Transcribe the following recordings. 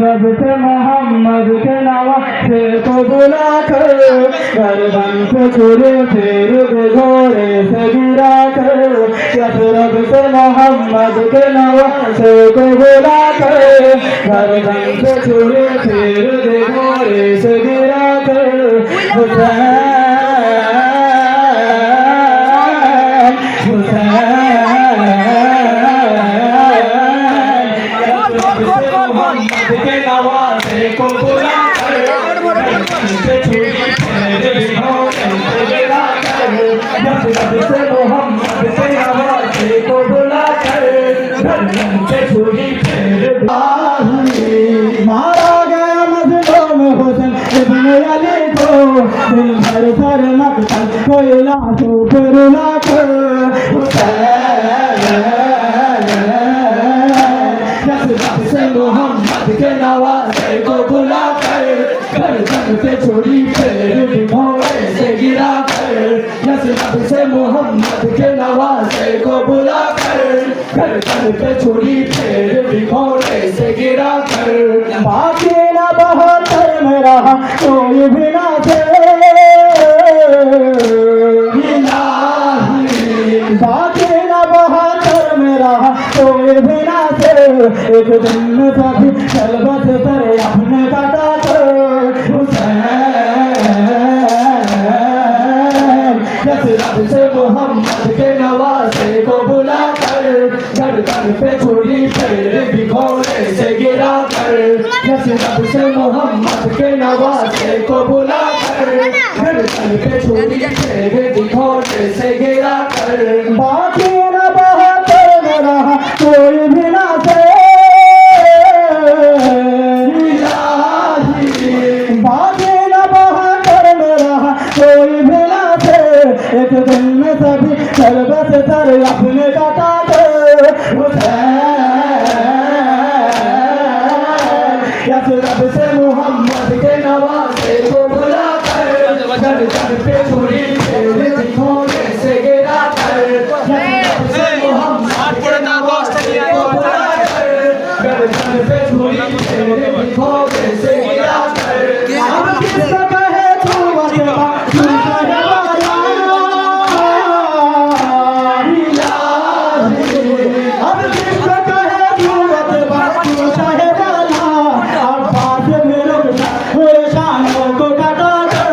रब से मोहम्मद के नवा से को बुला कर गर्दन पे छुरी फेर दे घोड़े से गिरा कर रब से मोहम्मद के नवा से को बुला कर गर्दन पे छुरी फेर दे घोड़े से गिरा कर के नवासे को बुला कर से छुरी फेर गिरा कर रब से मोहम्मद के नवासे को बुला कर से छुरी फेर मारा गया मजलूम हुसैन इब्न अली को दिल भर भर मकतल कोई लाशों पर लाकर मोहम्मद के नवासे को बुला कर गर्दन पे छुरी फेर घोड़े से गिरा कर रब से मोहम्मद के नवासे को बुला कर गर्दन पे छुरी फेर घोड़े से गिरा कर बाकी न बहत्तर में रहा कोई भी ना थे बाकी न बहत्तर में रहा कोई भी ना थे एक दिन सभी शरबत सर अपने काटा कर रब से मोहम्मद के नवासे को बुला कर गर्दन पे छुरी फेर घोड़े से गिरा कर रब से मोहम्मद के नवासे को बुला कर गर्दन पे छुरी फेर घोड़े से गिरा कर बाकी न बहत्तर में रहा कोई भी ना थे बाकी न बहत्तर में रहा कोई भी ना थे एक दिन में सभी शरबत सर अपने काटा रब से मोहम्मद के नवासे को बुला कर गर्दन पे छुरी फेर घोड़े से गिरा कर रब से मोहम्मद के नवासे को बुला कर गर्दन पे छुरी फेर घोड़े से गिरा कर अब किसका कहे तू वतवा तू शहवाला अब किसका कहे तू वतवा तू शहवाला अब बात में रुक जा हुए शानों को काटा कर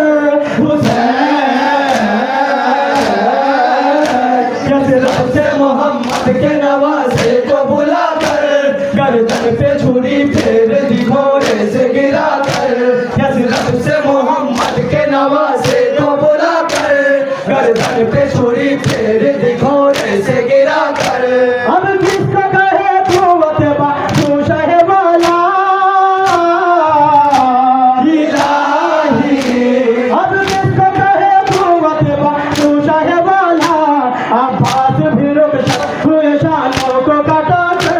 रब से मोहम्मद के नवासे को बुला कर गर्दन पे छुरी फेर घोड़े से गिरा कर रब से मोहम्मद के नवासे को बुला कर गर्दन पे छुरी फेर घोड़े से गिरा कर अब किसका कहे तू वतवा तू शहवाला अब किसका कहे तू वतवा तू शहवाला अब बात भी रुक जा हुए शानों को काटा कर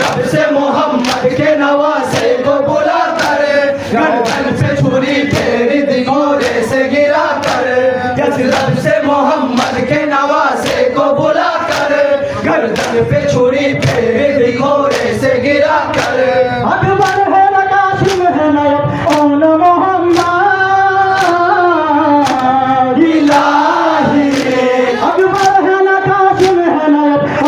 रब से मोहम्मद के नवासे को बुला कर गर्दन पे छुरी फेर घोड़े से गिरा कर रब से मोहम्मद के नवासे को बुला कर गर्दन पे छुरी फेर घोड़े से गिरा कर अकबर है न कासिम है न ओन मोहम्मद इलाही अकबर है न कासिम है न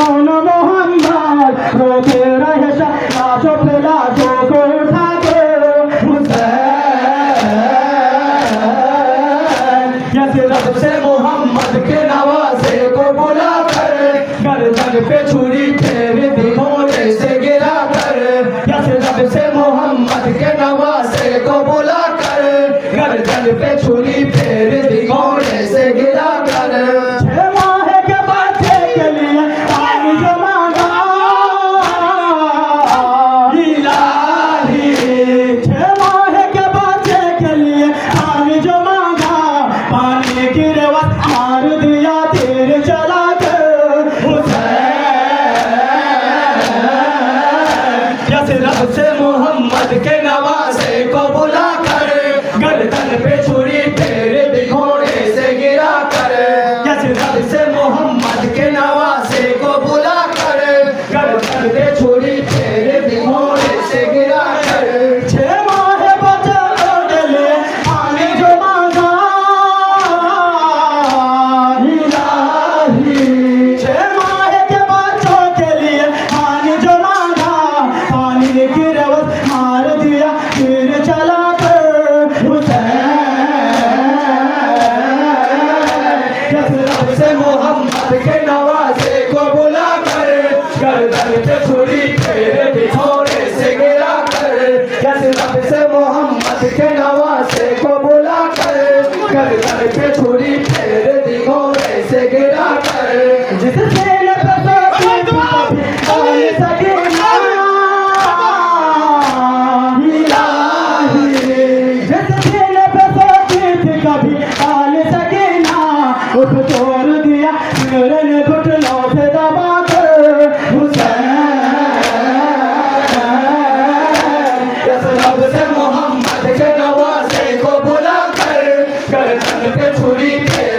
ओन मोहम्मद रोते रहे लाशों पे लाशों को उठा के रब से मोहम्मद के नवासे को बुला कर गर्दन पे छुरी फेर घोड़े से गिरा कर रब से मोहम्मद के नवासे को बुला कर गर्दन पे छुरी फेर घोड़े से गिरा कर 6 माह के बच्चे के लिए पानी जो मांगा 6 माह के बच्चे के लिए पानी जो मांगा पानी की रेवत मार दिया तीर चला कर रब से मोहम्मद के नवासे को बुला कर गर्दन पे छुरी के नवासे को बुला कर गर्दन पे छुरी फेर दी घोड़े से गिरा कर जिससे न पता कभी आल सके ना जिससे न पता कभी आल सके ना उठ तोड़ दिया मेरे ने घुटनों से दबा कर रब से मोहम्मद के नवासे को बुला कर गर्दन पे छुरी फेर